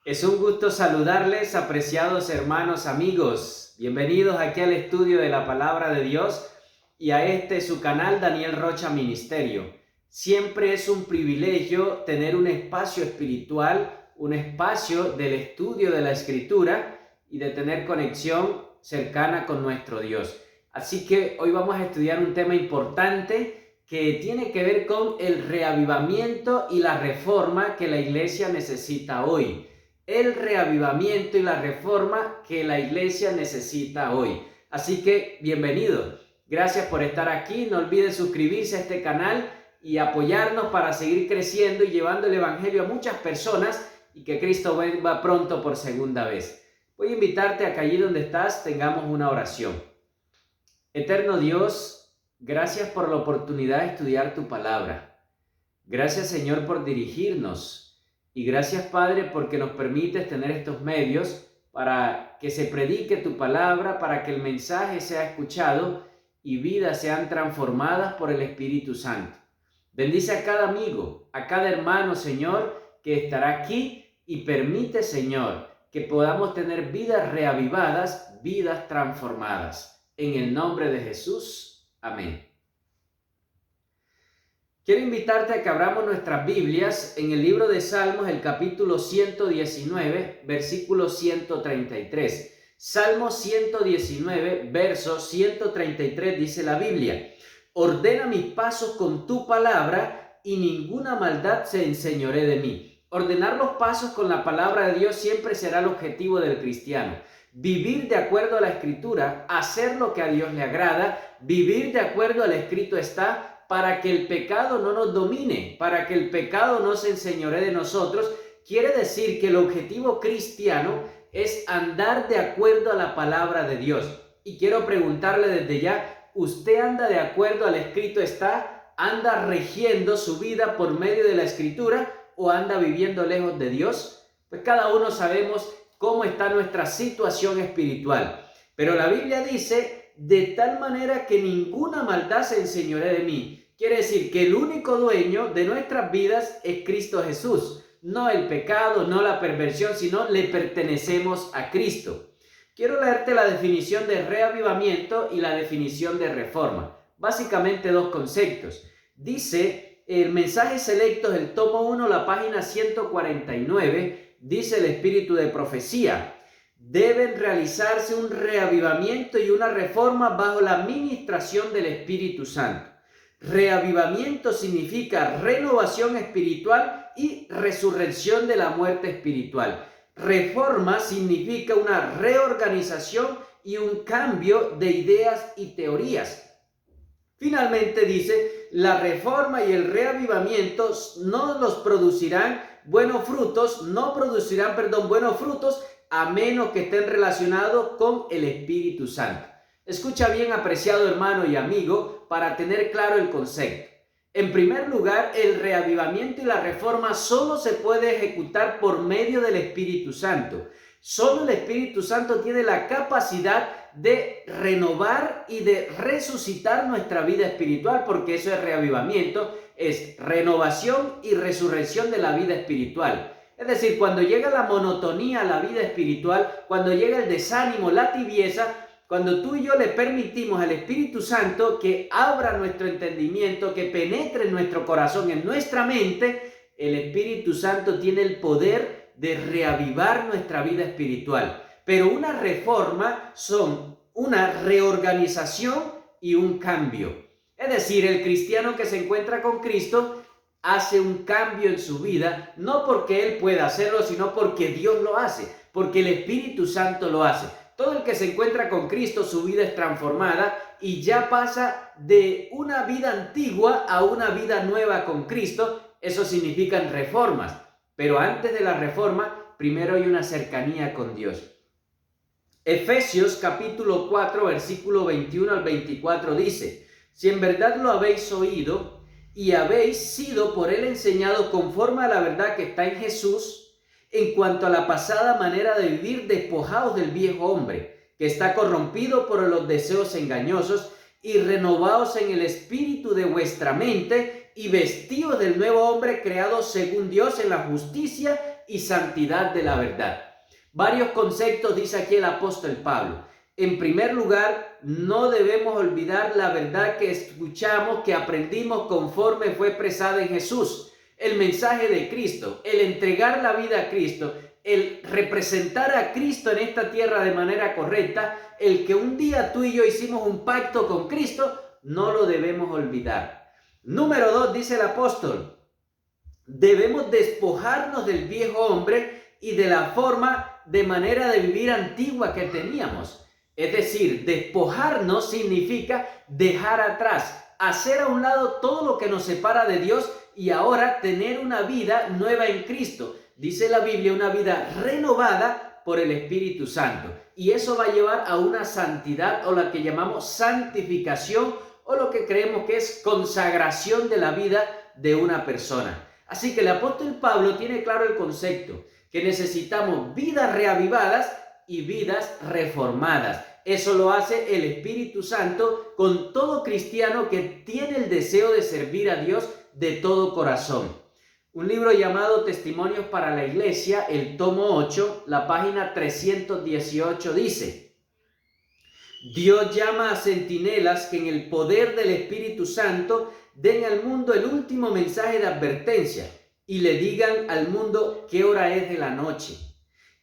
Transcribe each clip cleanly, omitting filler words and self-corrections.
Es un gusto saludarles, apreciados hermanos, amigos. Bienvenidos aquí al estudio de la Palabra de Dios y a su canal Daniel Rocha Ministerio. Siempre es un privilegio tener un espacio espiritual, un espacio del estudio de la Escritura y de tener conexión cercana con nuestro Dios. Así que hoy vamos a estudiar un tema importante que tiene que ver con el reavivamiento y la reforma que la iglesia necesita hoy. El reavivamiento y la reforma que la iglesia necesita hoy. Así que bienvenido. Gracias por estar aquí. No olviden suscribirse a este canal y apoyarnos para seguir creciendo y llevando el evangelio a muchas personas y que Cristo vuelva pronto por segunda vez. Voy a invitarte a que allí donde estás tengamos una oración. Eterno Dios, gracias por la oportunidad de estudiar tu palabra. Gracias, Señor, por dirigirnos. Y gracias, Padre, porque nos permites tener estos medios para que se predique tu palabra, para que el mensaje sea escuchado y vidas sean transformadas por el Espíritu Santo. Bendice a cada amigo, a cada hermano, Señor, que estará aquí y permite, Señor, que podamos tener vidas reavivadas, vidas transformadas. En el nombre de Jesús. Amén. Quiero invitarte a que abramos nuestras Biblias en el libro de Salmos, el capítulo 119, versículo 133. Salmo 119, verso 133 dice la Biblia: ordena mis pasos con tu palabra y ninguna maldad se enseñoree de mí. Ordenar los pasos con la palabra de Dios siempre será el objetivo del cristiano. Vivir de acuerdo a la Escritura, hacer lo que a Dios le agrada, vivir de acuerdo al escrito está, para que el pecado no nos domine, para que el pecado no se enseñoree de nosotros. Quiere decir que el objetivo cristiano es andar de acuerdo a la palabra de Dios. Y quiero preguntarle desde ya, ¿usted anda de acuerdo al escrito está? ¿Anda rigiendo su vida por medio de la Escritura o anda viviendo lejos de Dios? Pues cada uno sabemos cómo está nuestra situación espiritual. Pero la Biblia dice: de tal manera que ninguna maldad se enseñoree de mí. Quiere decir que el único dueño de nuestras vidas es Cristo Jesús. No el pecado, no la perversión, sino le pertenecemos a Cristo. Quiero leerte la definición de reavivamiento y la definición de reforma. Básicamente dos conceptos. Dice el Mensajes Selectos, el tomo 1, la página 149, dice el Espíritu de Profecía: deben realizarse un reavivamiento y una reforma bajo la administración del Espíritu Santo. Reavivamiento significa renovación espiritual y resurrección de la muerte espiritual. Reforma significa una reorganización y un cambio de ideas y teorías. Finalmente dice: la reforma y el reavivamiento no producirán buenos frutos a menos que estén relacionados con el Espíritu Santo. Escucha bien, apreciado hermano y amigo, para tener claro el concepto. En primer lugar, el reavivamiento y la reforma solo se puede ejecutar por medio del Espíritu Santo. Solo el Espíritu Santo tiene la capacidad de renovar y de resucitar nuestra vida espiritual, porque eso es reavivamiento, es renovación y resurrección de la vida espiritual. Es decir, cuando llega la monotonía a la vida espiritual, cuando llega el desánimo, la tibieza, cuando tú y yo le permitimos al Espíritu Santo que abra nuestro entendimiento, que penetre en nuestro corazón, en nuestra mente, el Espíritu Santo tiene el poder de reavivar nuestra vida espiritual. Pero una reforma son una reorganización y un cambio. Es decir, el cristiano que se encuentra con Cristo hace un cambio en su vida, no porque él pueda hacerlo, sino porque Dios lo hace, porque el Espíritu Santo lo hace. Todo el que se encuentra con Cristo, su vida es transformada y ya pasa de una vida antigua a una vida nueva con Cristo. Eso significan reformas. Pero antes de la reforma, primero hay una cercanía con Dios. Efesios capítulo 4, versículo 21 al 24 dice: si en verdad lo habéis oído y habéis sido por él enseñado conforme a la verdad que está en Jesús, en cuanto a la pasada manera de vivir, despojaos del viejo hombre, que está corrompido por los deseos engañosos, y renovaos en el espíritu de vuestra mente, y vestíos del nuevo hombre creado según Dios en la justicia y santidad de la verdad. Varios conceptos dice aquí el apóstol Pablo. En primer lugar, no debemos olvidar la verdad que escuchamos, que aprendimos conforme fue expresada en Jesús. El mensaje de Cristo, el entregar la vida a Cristo, el representar a Cristo en esta tierra de manera correcta, el que un día tú y yo hicimos un pacto con Cristo, no lo debemos olvidar. Número 2, dice el apóstol, debemos despojarnos del viejo hombre y de la forma de manera de vivir antigua que teníamos. Es decir, despojarnos significa dejar atrás, hacer a un lado todo lo que nos separa de Dios y ahora tener una vida nueva en Cristo. Dice la Biblia, una vida renovada por el Espíritu Santo. Y eso va a llevar a una santidad o la que llamamos santificación o lo que creemos que es consagración de la vida de una persona. Así que el apóstol Pablo tiene claro el concepto que necesitamos vidas reavivadas y vidas reformadas. Eso lo hace el Espíritu Santo con todo cristiano que tiene el deseo de servir a Dios de todo corazón. Un libro llamado Testimonios para la Iglesia, el tomo 8, la página 318 dice: Dios llama a centinelas que en el poder del Espíritu Santo den al mundo el último mensaje de advertencia y le digan al mundo qué hora es de la noche.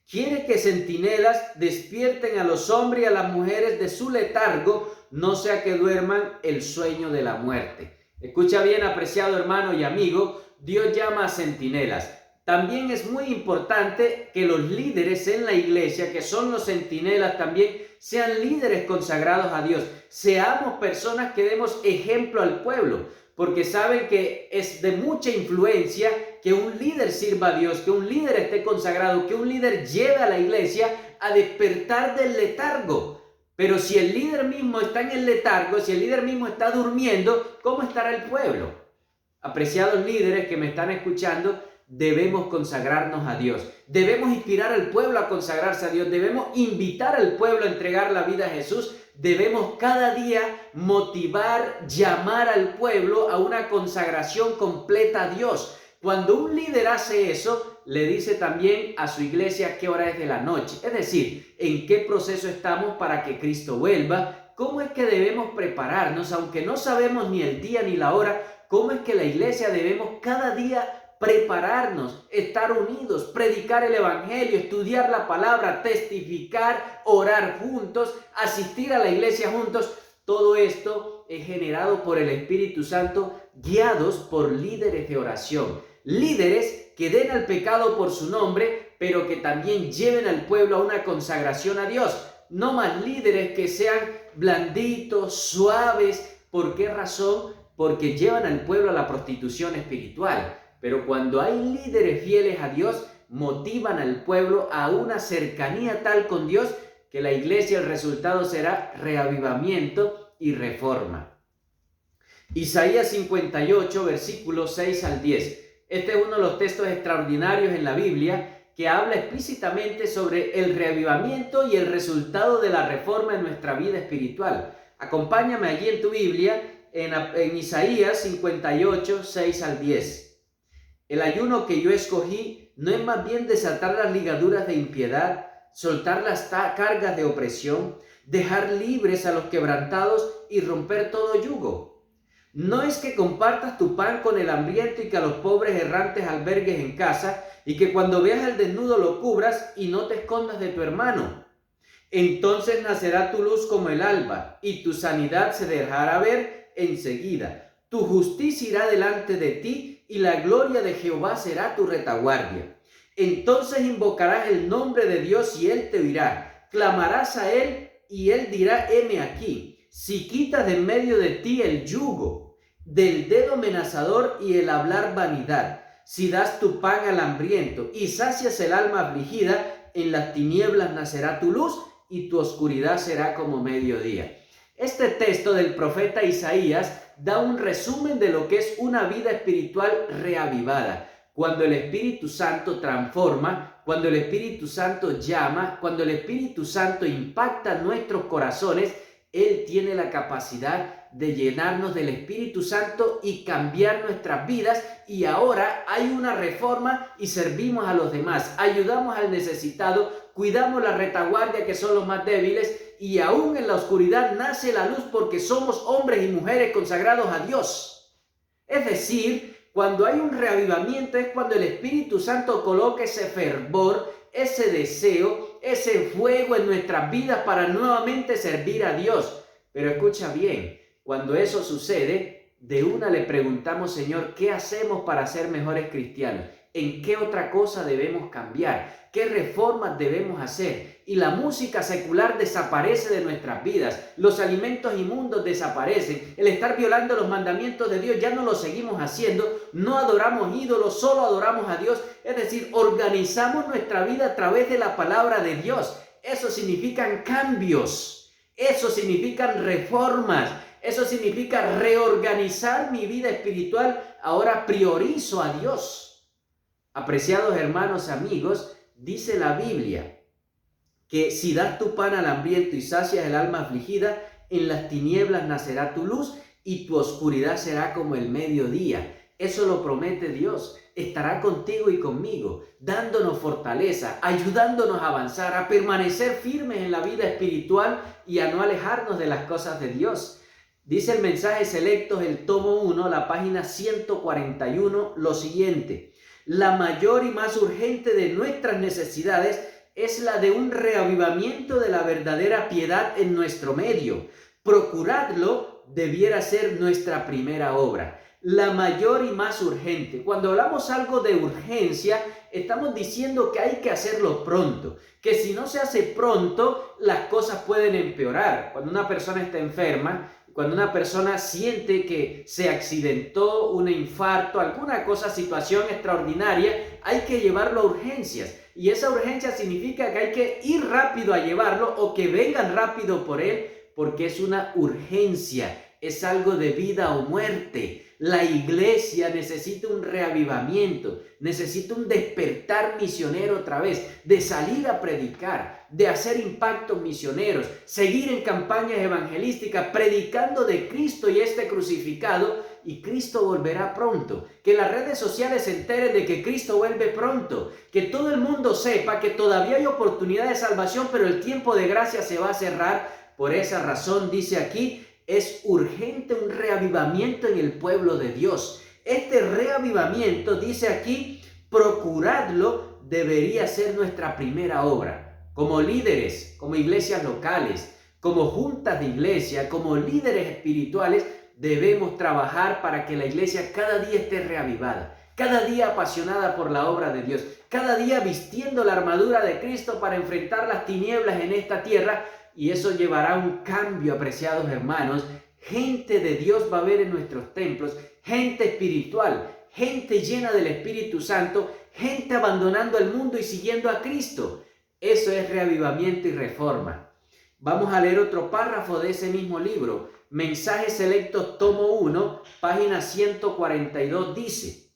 Quiere que centinelas despierten a los hombres y a las mujeres de su letargo, no sea que duerman el sueño de la muerte. Escucha bien, apreciado hermano y amigo, Dios llama a centinelas. También es muy importante que los líderes en la iglesia, que son los centinelas también, sean líderes consagrados a Dios. Seamos personas que demos ejemplo al pueblo, porque saben que es de mucha influencia que un líder sirva a Dios, que un líder esté consagrado, que un líder lleve a la iglesia a despertar del letargo. Pero si el líder mismo está en el letargo, si el líder mismo está durmiendo, ¿cómo estará el pueblo? Apreciados líderes que me están escuchando, debemos consagrarnos a Dios. Debemos inspirar al pueblo a consagrarse a Dios. Debemos invitar al pueblo a entregar la vida a Jesús. Debemos cada día motivar, llamar al pueblo a una consagración completa a Dios. Cuando un líder hace eso, le dice también a su iglesia qué hora es de la noche. Es decir, en qué proceso estamos para que Cristo vuelva. ¿Cómo es que debemos prepararnos? Aunque no sabemos ni el día ni la hora, ¿cómo es que la iglesia debemos cada día prepararnos, estar unidos, predicar el evangelio, estudiar la palabra, testificar, orar juntos, asistir a la iglesia juntos? Todo esto es generado por el Espíritu Santo, guiados por líderes de oración. Líderes que den al pecado por su nombre, pero que también lleven al pueblo a una consagración a Dios. No más líderes que sean blanditos, suaves. ¿Por qué razón? Porque llevan al pueblo a la prostitución espiritual. Pero cuando hay líderes fieles a Dios, motivan al pueblo a una cercanía tal con Dios que la iglesia, el resultado será reavivamiento y reforma. Isaías 58, versículos 6 al 10. Este es uno de los textos extraordinarios en la Biblia que habla explícitamente sobre el reavivamiento y el resultado de la reforma en nuestra vida espiritual. Acompáñame allí en tu Biblia, en Isaías 58, 6 al 10. El ayuno que yo escogí no es más bien desatar las ligaduras de impiedad, soltar las cargas de opresión, dejar libres a los quebrantados y romper todo yugo. No es que compartas tu pan con el hambriento y que a los pobres errantes albergues en casa y que cuando veas al desnudo lo cubras y no te escondas de tu hermano. Entonces nacerá tu luz como el alba y tu sanidad se dejará ver enseguida. Tu justicia irá delante de ti y la gloria de Jehová será tu retaguardia. Entonces invocarás el nombre de Dios y Él te oirá. Clamarás a Él y Él dirá, heme aquí. Si quitas de en medio de ti el yugo, del dedo amenazador y el hablar vanidad, si das tu pan al hambriento y sacias el alma afligida, en las tinieblas nacerá tu luz y tu oscuridad será como mediodía. Este texto del profeta Isaías da un resumen de lo que es una vida espiritual reavivada. Cuando el Espíritu Santo transforma, cuando el Espíritu Santo llama, cuando el Espíritu Santo impacta nuestros corazones, Él tiene la capacidad de llenarnos del Espíritu Santo y cambiar nuestras vidas, y ahora hay una reforma y servimos a los demás, ayudamos al necesitado, cuidamos la retaguardia que son los más débiles, y aún en la oscuridad nace la luz porque somos hombres y mujeres consagrados a Dios. Es decir, cuando hay un reavivamiento es cuando el Espíritu Santo coloca ese fervor, ese deseo, ese fuego en nuestras vidas para nuevamente servir a Dios. Pero escucha bien, cuando eso sucede, de una le preguntamos, Señor, ¿qué hacemos para ser mejores cristianos? ¿En qué otra cosa debemos cambiar? ¿Qué reformas debemos hacer? Y la música secular desaparece de nuestras vidas, los alimentos inmundos desaparecen, el estar violando los mandamientos de Dios ya no lo seguimos haciendo, no adoramos ídolos, solo adoramos a Dios, es decir, organizamos nuestra vida a través de la palabra de Dios. Eso significan cambios, eso significan reformas, eso significa reorganizar mi vida espiritual. Ahora priorizo a Dios. Apreciados hermanos, amigos, dice la Biblia que si das tu pan al hambriento y sacias el alma afligida, en las tinieblas nacerá tu luz y tu oscuridad será como el mediodía. Eso lo promete Dios. Estará contigo y conmigo, dándonos fortaleza, ayudándonos a avanzar, a permanecer firmes en la vida espiritual y a no alejarnos de las cosas de Dios. Dice el Mensajes Selectos, el tomo 1, la página 141, lo siguiente: la mayor y más urgente de nuestras necesidades es la de un reavivamiento de la verdadera piedad en nuestro medio. Procuradlo debiera ser nuestra primera obra. La mayor y más urgente. Cuando hablamos algo de urgencia, estamos diciendo que hay que hacerlo pronto, que si no se hace pronto, las cosas pueden empeorar. Cuando una persona está enferma, cuando una persona siente que se accidentó, un infarto, alguna cosa, situación extraordinaria, hay que llevarlo a urgencias. Y esa urgencia significa que hay que ir rápido a llevarlo o que vengan rápido por él, porque es una urgencia, es algo de vida o muerte. La iglesia necesita un reavivamiento, necesita un despertar misionero otra vez, de salir a predicar, de hacer impactos misioneros, seguir en campañas evangelísticas, predicando de Cristo y este crucificado, y Cristo volverá pronto. Que las redes sociales se enteren de que Cristo vuelve pronto, que todo el mundo sepa que todavía hay oportunidad de salvación, pero el tiempo de gracia se va a cerrar. Por esa razón, dice aquí, es urgente un reavivamiento en el pueblo de Dios. Este reavivamiento, dice aquí, procuradlo, debería ser nuestra primera obra. Como líderes, como iglesias locales, como juntas de iglesia, como líderes espirituales, debemos trabajar para que la iglesia cada día esté reavivada, cada día apasionada por la obra de Dios, cada día vistiendo la armadura de Cristo para enfrentar las tinieblas en esta tierra. Y eso llevará un cambio, apreciados hermanos. Gente de Dios va a haber en nuestros templos, gente espiritual, gente llena del Espíritu Santo, gente abandonando el mundo y siguiendo a Cristo. Eso es reavivamiento y reforma. Vamos a leer otro párrafo de ese mismo libro. Mensajes Selectos, tomo 1, página 142, dice: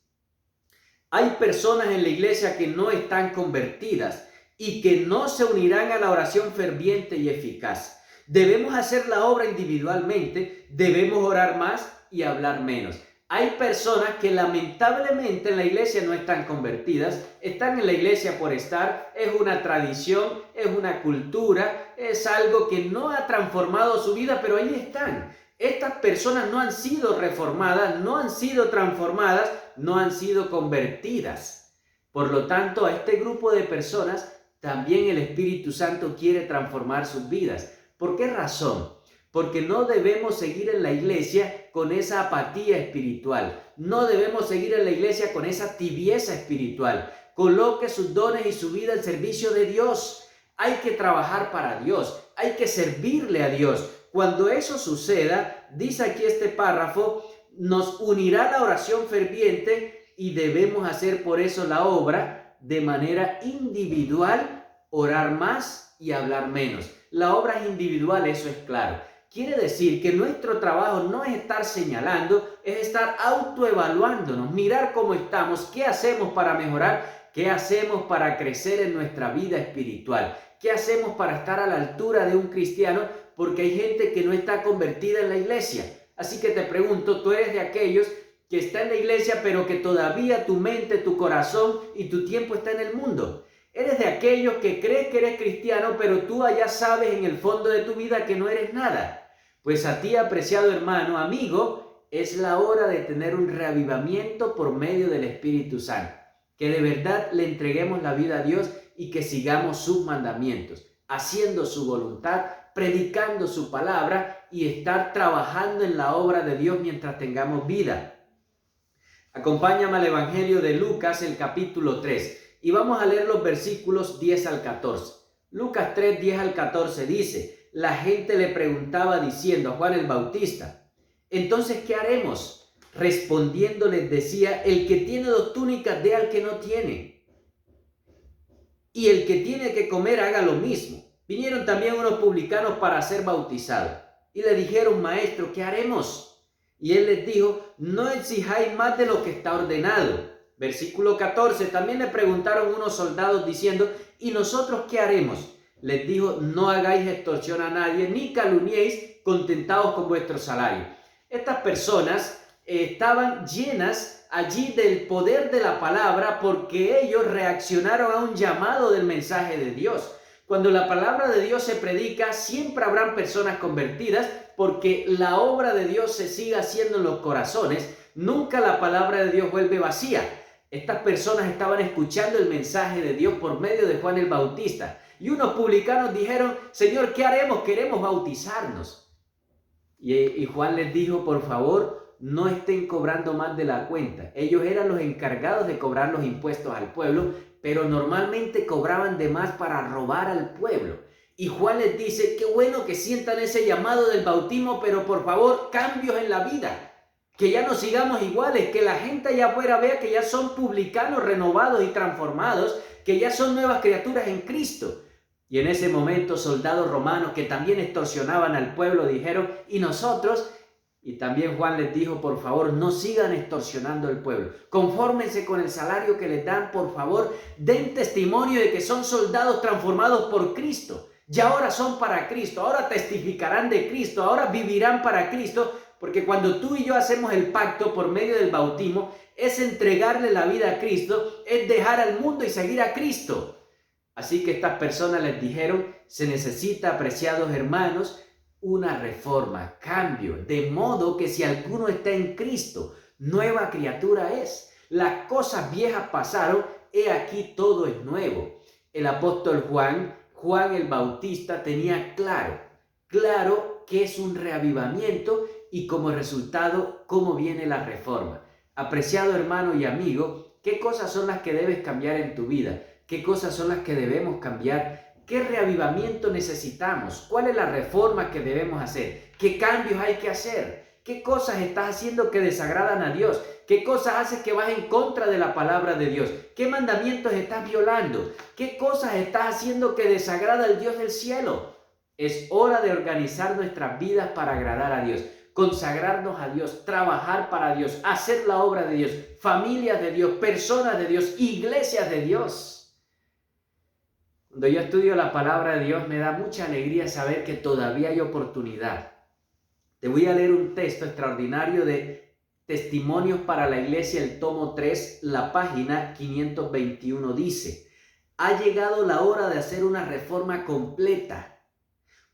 hay personas en la iglesia que no están convertidas y que no se unirán a la oración ferviente y eficaz. Debemos hacer la obra individualmente, debemos orar más y hablar menos. Hay personas que lamentablemente en la iglesia no están convertidas, están en la iglesia por estar, es una tradición, es una cultura, es algo que no ha transformado su vida, pero ahí están. Estas personas no han sido reformadas, no han sido transformadas, no han sido convertidas. Por lo tanto, a este grupo de personas también el Espíritu Santo quiere transformar sus vidas. ¿Por qué razón? Porque no debemos seguir en la iglesia con esa apatía espiritual. No debemos seguir en la iglesia con esa tibieza espiritual. Coloque sus dones y su vida al servicio de Dios. Hay que trabajar para Dios. Hay que servirle a Dios. Cuando eso suceda, dice aquí este párrafo, nos unirá la oración ferviente y debemos hacer por eso la obra de manera individual, orar más y hablar menos. La obra es individual, eso es claro. Quiere decir que nuestro trabajo no es estar señalando, es estar autoevaluándonos, mirar cómo estamos, qué hacemos para mejorar, qué hacemos para crecer en nuestra vida espiritual, qué hacemos para estar a la altura de un cristiano, porque hay gente que no está convertida en la iglesia. Así que te pregunto, ¿tú eres de aquellos que está en la iglesia pero que todavía tu mente, tu corazón y tu tiempo está en el mundo? ¿Eres de aquellos que crees que eres cristiano pero tú allá sabes en el fondo de tu vida que no eres nada? Pues a ti, apreciado hermano, amigo, es la hora de tener un reavivamiento por medio del Espíritu Santo. Que de verdad le entreguemos la vida a Dios y que sigamos sus mandamientos, haciendo su voluntad, predicando su palabra y estar trabajando en la obra de Dios mientras tengamos vida. Acompáñame al Evangelio de Lucas, el capítulo 3, y vamos a leer los versículos 10 al 14. Lucas 3, 10 al 14 dice: la gente le preguntaba diciendo a Juan el Bautista: entonces, ¿qué haremos? Respondiendo les decía: el que tiene 2 túnicas dé al que no tiene, y el que tiene que comer haga lo mismo. Vinieron también unos publicanos para ser bautizados, y le dijeron: maestro, ¿qué haremos? Y él les dijo: no exijáis más de lo que está ordenado. Versículo 14, también le preguntaron unos soldados diciendo: ¿y nosotros qué haremos? Les dijo: no hagáis extorsión a nadie, ni calumniéis, contentados con vuestro salario. Estas personas estaban llenas allí del poder de la palabra porque ellos reaccionaron a un llamado del mensaje de Dios. Cuando la palabra de Dios se predica, siempre habrán personas convertidas porque la obra de Dios se sigue haciendo en los corazones. Nunca la palabra de Dios vuelve vacía. Estas personas estaban escuchando el mensaje de Dios por medio de Juan el Bautista. Y unos publicanos dijeron: Señor, ¿qué haremos? Queremos bautizarnos. Y Juan les dijo: por favor, no estén cobrando más de la cuenta. Ellos eran los encargados de cobrar los impuestos al pueblo, pero normalmente cobraban de más para robar al pueblo. Y Juan les dice: qué bueno que sientan ese llamado del bautismo, pero por favor, cambios en la vida. Que ya no sigamos iguales, que la gente allá afuera vea que ya son publicanos renovados y transformados, que ya son nuevas criaturas en Cristo. Y en ese momento soldados romanos que también extorsionaban al pueblo dijeron: ¿y nosotros? Y también Juan les dijo: por favor, no sigan extorsionando al pueblo. Confórmense con el salario que les dan, por favor. Den testimonio de que son soldados transformados por Cristo. Y ahora son para Cristo, ahora testificarán de Cristo, ahora vivirán para Cristo. Porque cuando tú y yo hacemos el pacto por medio del bautismo, es entregarle la vida a Cristo, es dejar al mundo y seguir a Cristo. Así que estas personas les dijeron: se necesita, apreciados hermanos, una reforma, cambio, de modo que si alguno está en Cristo, nueva criatura es. Las cosas viejas pasaron, he aquí todo es nuevo. El apóstol Juan el Bautista tenía claro que es un reavivamiento y como resultado, cómo viene la reforma. Apreciado hermano y amigo, ¿qué cosas son las que debes cambiar en tu vida? ¿Qué cosas son las que debemos cambiar? ¿Qué reavivamiento necesitamos? ¿Cuál es la reforma que debemos hacer? ¿Qué cambios hay que hacer? ¿Qué cosas estás haciendo que desagradan a Dios? ¿Qué cosas haces que vas en contra de la palabra de Dios? ¿Qué mandamientos estás violando? ¿Qué cosas estás haciendo que desagrada al Dios del cielo? Es hora de organizar nuestras vidas para agradar a Dios, consagrarnos a Dios, trabajar para Dios, hacer la obra de Dios, familias de Dios, personas de Dios, iglesias de Dios. Cuando yo estudio la palabra de Dios me da mucha alegría saber que todavía hay oportunidad. Te voy a leer un texto extraordinario de Testimonios para la Iglesia, el tomo 3, la página 521 dice: ha llegado la hora de hacer una reforma completa.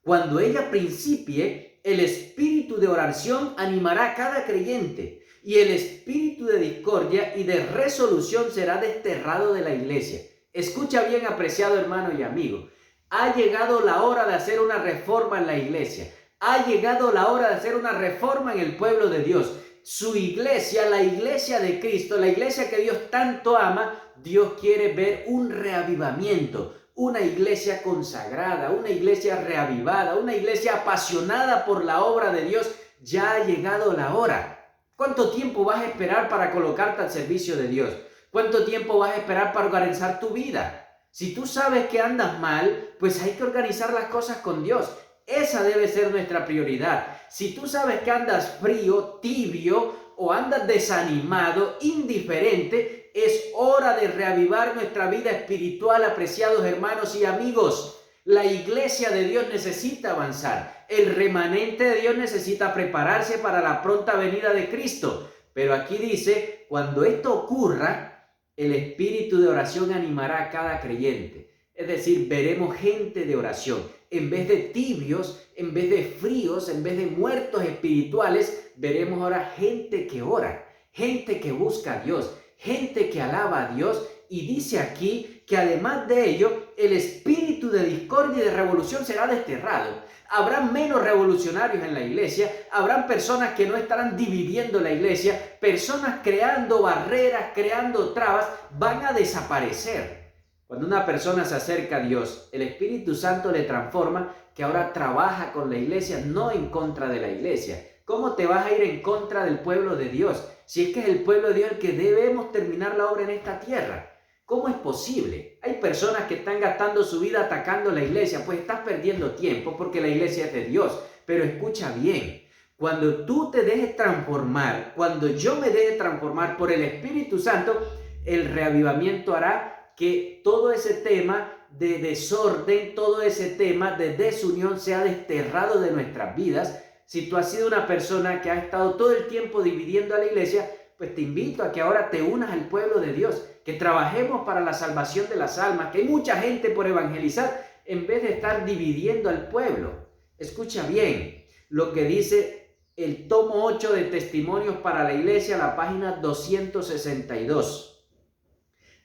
Cuando ella principie, el espíritu de oración animará a cada creyente y el espíritu de discordia y de resolución será desterrado de la iglesia. Escucha bien, apreciado hermano y amigo. Ha llegado la hora de hacer una reforma en la iglesia. Ha llegado la hora de hacer una reforma en el pueblo de Dios. Su iglesia, la iglesia de Cristo, la iglesia que Dios tanto ama, Dios quiere ver un reavivamiento. Una iglesia consagrada, una iglesia reavivada, una iglesia apasionada por la obra de Dios. Ya ha llegado la hora. ¿Cuánto tiempo vas a esperar para colocarte al servicio de Dios? ¿Cuánto tiempo vas a esperar para organizar tu vida? Si tú sabes que andas mal, pues hay que organizar las cosas con Dios. Esa debe ser nuestra prioridad. Si tú sabes que andas frío, tibio o andas desanimado, indiferente, es hora de reavivar nuestra vida espiritual, apreciados hermanos y amigos. La iglesia de Dios necesita avanzar. El remanente de Dios necesita prepararse para la pronta venida de Cristo. Pero aquí dice, cuando esto ocurra, el espíritu de oración animará a cada creyente. Es decir, veremos gente de oración. En vez de tibios, en vez de fríos, en vez de muertos espirituales, veremos ahora gente que ora, gente que busca a Dios, gente que alaba a Dios. Y dice aquí que además de ello, el espíritu de discordia y de revolución será desterrado. Habrán menos revolucionarios en la iglesia, habrán personas que no estarán dividiendo la iglesia, personas creando barreras, creando trabas, van a desaparecer. Cuando una persona se acerca a Dios, el Espíritu Santo le transforma, que ahora trabaja con la iglesia, no en contra de la iglesia. ¿Cómo te vas a ir en contra del pueblo de Dios? Si es que es el pueblo de Dios el que debemos terminar la obra en esta tierra. ¿Cómo es posible? Hay personas que están gastando su vida atacando la iglesia, pues estás perdiendo tiempo porque la iglesia es de Dios. Pero escucha bien, cuando tú te dejes transformar, cuando yo me deje transformar por el Espíritu Santo, el reavivamiento hará que todo ese tema de desorden, todo ese tema de desunión sea desterrado de nuestras vidas. Si tú has sido una persona que ha estado todo el tiempo dividiendo a la iglesia, pues te invito a que ahora te unas al pueblo de Dios, que trabajemos para la salvación de las almas, que hay mucha gente por evangelizar en vez de estar dividiendo al pueblo. Escucha bien lo que dice el tomo 8 de Testimonios para la Iglesia, la página 262.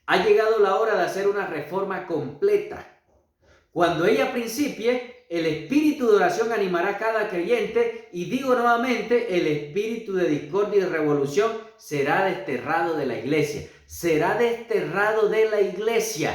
Ha llegado la hora de hacer una reforma completa. Cuando ella principie, el espíritu de oración animará a cada creyente y digo nuevamente, el espíritu de discordia y revolución será desterrado de la iglesia. Será desterrado de la iglesia.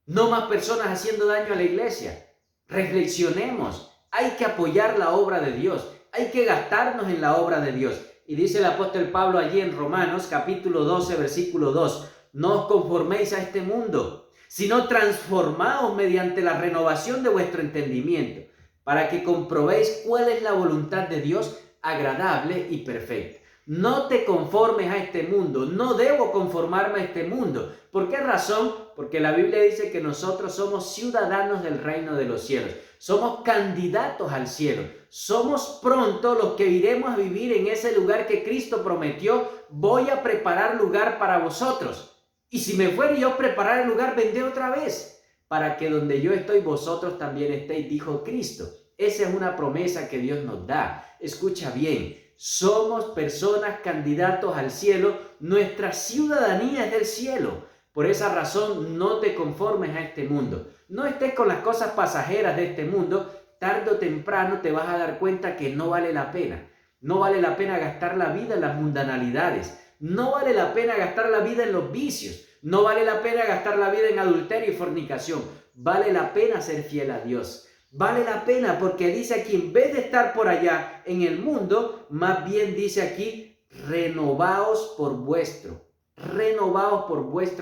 No más personas haciendo daño a la iglesia. Reflexionemos. Hay que apoyar la obra de Dios. Hay que gastarnos en la obra de Dios. Y dice el apóstol Pablo allí en Romanos capítulo 12, versículo 2. No os conforméis a este mundo, sino transformaos mediante la renovación de vuestro entendimiento, para que comprobéis cuál es la voluntad de Dios agradable y perfecta. No te conformes a este mundo, no debo conformarme a este mundo. ¿Por qué razón? Porque la Biblia dice que nosotros somos ciudadanos del reino de los cielos, somos candidatos al cielo, somos pronto los que iremos a vivir en ese lugar que Cristo prometió. Voy a preparar lugar para vosotros. Y si me fuere yo a preparar el lugar, vendré otra vez, para que donde yo estoy, vosotros también estéis, dijo Cristo. Esa es una promesa que Dios nos da. Escucha bien, somos personas candidatos al cielo, nuestra ciudadanía es del cielo. Por esa razón, no te conformes a este mundo. No estés con las cosas pasajeras de este mundo. Tarde o temprano te vas a dar cuenta que no vale la pena. No vale la pena gastar la vida en las mundanalidades. No vale la pena gastar la vida en los vicios. No vale la pena gastar la vida en adulterio y fornicación. Vale la pena ser fiel a Dios. Vale la pena porque dice aquí, en vez de estar por allá en el mundo, más bien dice aquí, renovaos por vuestro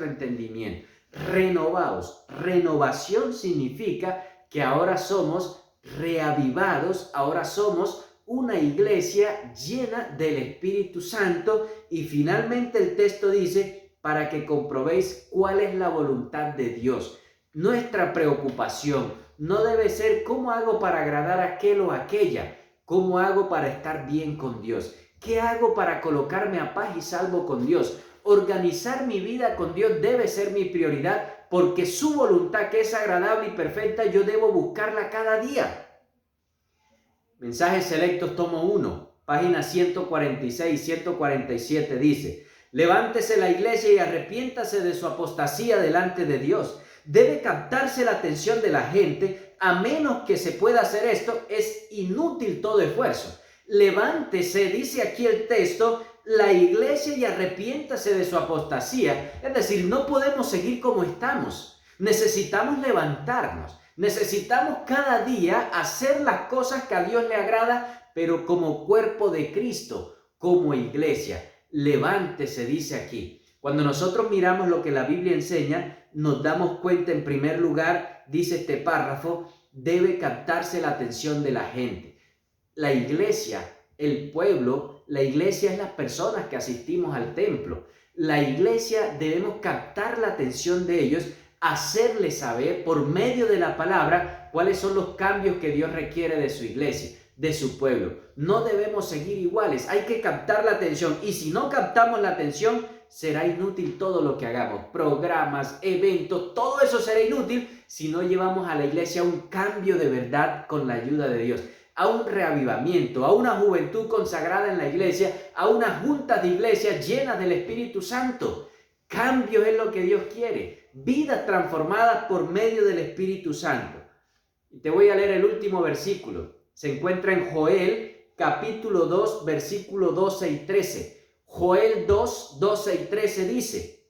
entendimiento. Renovaos. Renovación significa que ahora somos reavivados, ahora somos una iglesia llena del Espíritu Santo. Y finalmente el texto dice, para que comprobéis cuál es la voluntad de Dios. Nuestra preocupación no debe ser cómo hago para agradar a aquel o aquella, cómo hago para estar bien con Dios, qué hago para colocarme a paz y salvo con Dios. Organizar mi vida con Dios debe ser mi prioridad, porque su voluntad, que es agradable y perfecta, yo debo buscarla cada día. Mensajes Selectos, tomo 1, páginas 146 y 147 dice: levántese la iglesia y arrepiéntase de su apostasía delante de Dios. Debe captarse la atención de la gente. A menos que se pueda hacer esto, es inútil todo esfuerzo. Levántese, dice aquí el texto, la iglesia y arrepiéntase de su apostasía. Es decir, no podemos seguir como estamos. Necesitamos levantarnos. Necesitamos cada día hacer las cosas que a Dios le agrada, pero como cuerpo de Cristo, como iglesia. Levántese, dice aquí. Cuando nosotros miramos lo que la Biblia enseña, nos damos cuenta, en primer lugar, dice este párrafo, debe captarse la atención de la gente. La iglesia, el pueblo, la iglesia es las personas que asistimos al templo. La iglesia debemos captar la atención de ellos hacerle saber por medio de la palabra cuáles son los cambios que Dios requiere de su iglesia, de su pueblo. No debemos seguir iguales, hay que captar la atención, y si no captamos la atención, será inútil todo lo que hagamos, programas, eventos, todo eso será inútil si no llevamos a la iglesia a un cambio de verdad con la ayuda de Dios, a un reavivamiento, a una juventud consagrada en la iglesia, a unas juntas de iglesia llenas del Espíritu Santo. Cambio es lo que Dios quiere, vidas transformadas por medio del Espíritu Santo. Y te voy a leer el último versículo. Se encuentra en Joel, capítulo 2, versículo 12 y 13. Joel 2, 12 y 13 dice: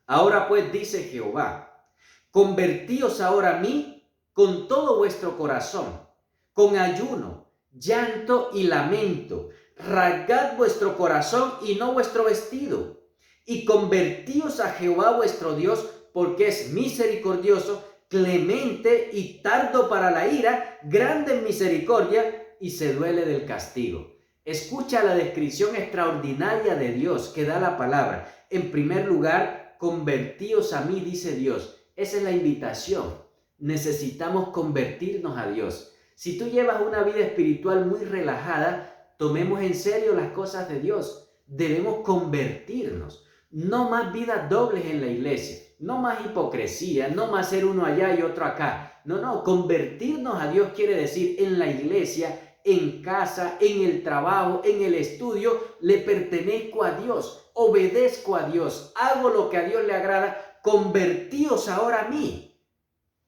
ahora pues dice Jehová, convertíos ahora a mí con todo vuestro corazón, con ayuno, llanto y lamento, rasgad vuestro corazón y no vuestro vestido, y convertíos a Jehová vuestro Dios, porque es misericordioso, clemente y tardo para la ira, grande en misericordia y se duele del castigo. Escucha la descripción extraordinaria de Dios que da la palabra. En primer lugar, convertíos a mí, dice Dios. Esa es la invitación. Necesitamos convertirnos a Dios. Si tú llevas una vida espiritual muy relajada, tomemos en serio las cosas de Dios. Debemos convertirnos. No más vidas dobles en la iglesia. No más hipocresía. No más ser uno allá y otro acá. No. Convertirnos a Dios quiere decir en la iglesia, en casa, en el trabajo, en el estudio, le pertenezco a Dios, obedezco a Dios, hago lo que a Dios le agrada. Convertíos ahora a mí.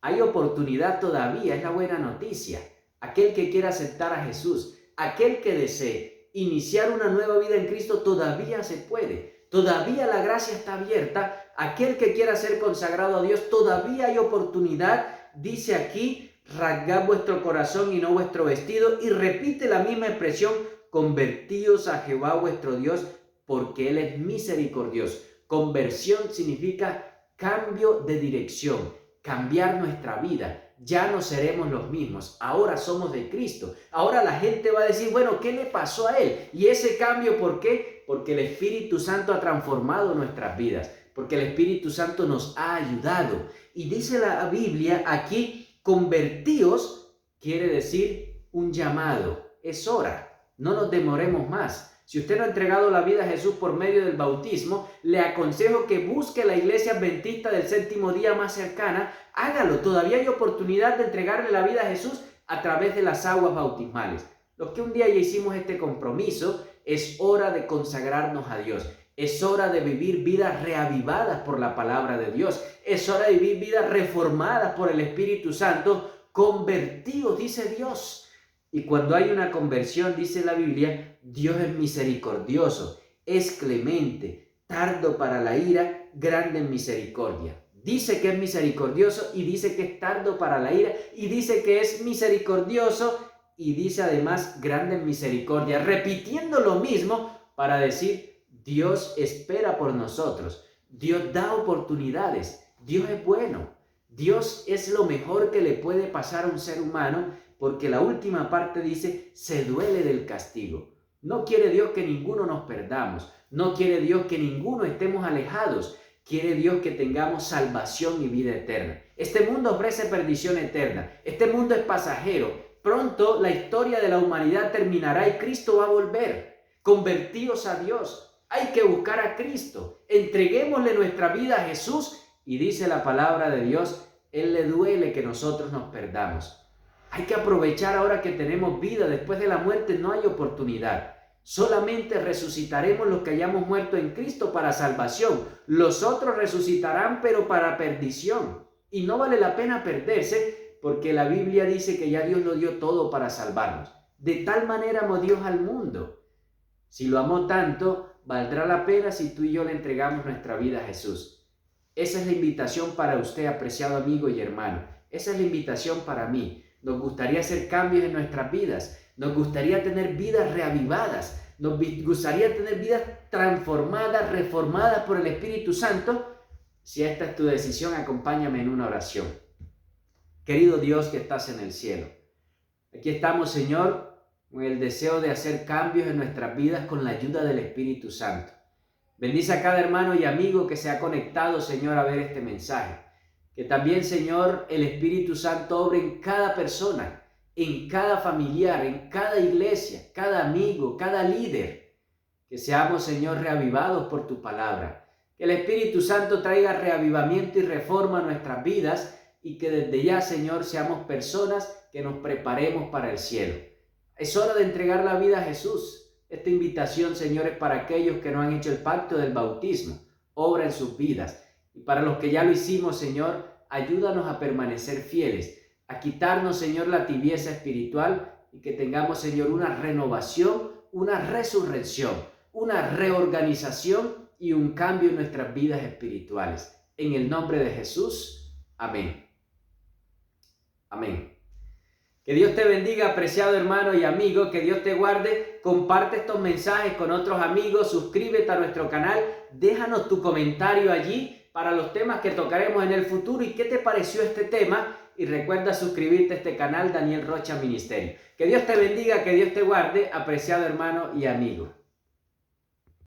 Hay oportunidad todavía, es la buena noticia. Aquel que quiera aceptar a Jesús, aquel que desee iniciar una nueva vida en Cristo, todavía se puede. Todavía la gracia está abierta. Aquel que quiera ser consagrado a Dios, todavía hay oportunidad. Dice aquí: rasgad vuestro corazón y no vuestro vestido, y repite la misma expresión: convertíos a Jehová vuestro Dios, porque Él es misericordioso. Conversión significa cambio de dirección, cambiar nuestra vida. Ya no seremos los mismos, ahora somos de Cristo. Ahora la gente va a decir: bueno, ¿qué le pasó a Él? Y ese cambio, ¿por qué? Porque el Espíritu Santo ha transformado nuestras vidas, porque el Espíritu Santo nos ha ayudado. Y dice la Biblia aquí: convertíos quiere decir un llamado, es hora, no nos demoremos más. Si usted no ha entregado la vida a Jesús por medio del bautismo, le aconsejo que busque la iglesia adventista del séptimo día más cercana, hágalo, todavía hay oportunidad de entregarle la vida a Jesús a través de las aguas bautismales. Los que un día ya hicimos este compromiso, es hora de consagrarnos a Dios. Es hora de vivir vidas reavivadas por la palabra de Dios. Es hora de vivir vidas reformadas por el Espíritu Santo. Convertidos, dice Dios. Y cuando hay una conversión, dice la Biblia, Dios es misericordioso, es clemente, tardo para la ira, grande en misericordia. Dice que es misericordioso y dice que es tardo para la ira y dice que es misericordioso y dice además grande en misericordia, repitiendo lo mismo para decir: Dios espera por nosotros, Dios da oportunidades, Dios es bueno, Dios es lo mejor que le puede pasar a un ser humano, porque la última parte dice: se duele del castigo. No quiere Dios que ninguno nos perdamos, no quiere Dios que ninguno estemos alejados, quiere Dios que tengamos salvación y vida eterna. Este mundo ofrece perdición eterna, este mundo es pasajero. Pronto la historia de la humanidad terminará y Cristo va a volver. Convertíos a Dios. Hay que buscar a Cristo. Entreguémosle nuestra vida a Jesús y dice la palabra de Dios: Él le duele que nosotros nos perdamos. Hay que aprovechar ahora que tenemos vida. Después de la muerte no hay oportunidad. Solamente resucitaremos los que hayamos muerto en Cristo para salvación. Los otros resucitarán pero para perdición. Y no vale la pena perderse, porque la Biblia dice que ya Dios lo dio todo para salvarnos. De tal manera amó Dios al mundo. Si lo amó tanto, valdrá la pena si tú y yo le entregamos nuestra vida a Jesús. Esa es la invitación para usted, apreciado amigo y hermano. Esa es la invitación para mí. Nos gustaría hacer cambios en nuestras vidas. Nos gustaría tener vidas reavivadas. Nos gustaría tener vidas transformadas, reformadas por el Espíritu Santo. Si esta es tu decisión, acompáñame en una oración. Querido Dios que estás en el cielo, aquí estamos, Señor, con el deseo de hacer cambios en nuestras vidas con la ayuda del Espíritu Santo. Bendice a cada hermano y amigo que se ha conectado, Señor, a ver este mensaje. Que también, Señor, el Espíritu Santo obre en cada persona, en cada familiar, en cada iglesia, cada amigo, cada líder. Que seamos, Señor, reavivados por tu palabra. Que el Espíritu Santo traiga reavivamiento y reforma a nuestras vidas y que desde ya, Señor, seamos personas que nos preparemos para el cielo. Es hora de entregar la vida a Jesús. Esta invitación, Señor, es para aquellos que no han hecho el pacto del bautismo. Obra en sus vidas. Y para los que ya lo hicimos, Señor, ayúdanos a permanecer fieles, a quitarnos, Señor, la tibieza espiritual y que tengamos, Señor, una renovación, una resurrección, una reorganización y un cambio en nuestras vidas espirituales. En el nombre de Jesús. Amén. Amén. Que Dios te bendiga, apreciado hermano y amigo, que Dios te guarde, comparte estos mensajes con otros amigos, suscríbete a nuestro canal, déjanos tu comentario allí para los temas que tocaremos en el futuro y qué te pareció este tema y recuerda suscribirte a este canal Daniel Rocha Ministerio. Que Dios te bendiga, que Dios te guarde, apreciado hermano y amigo.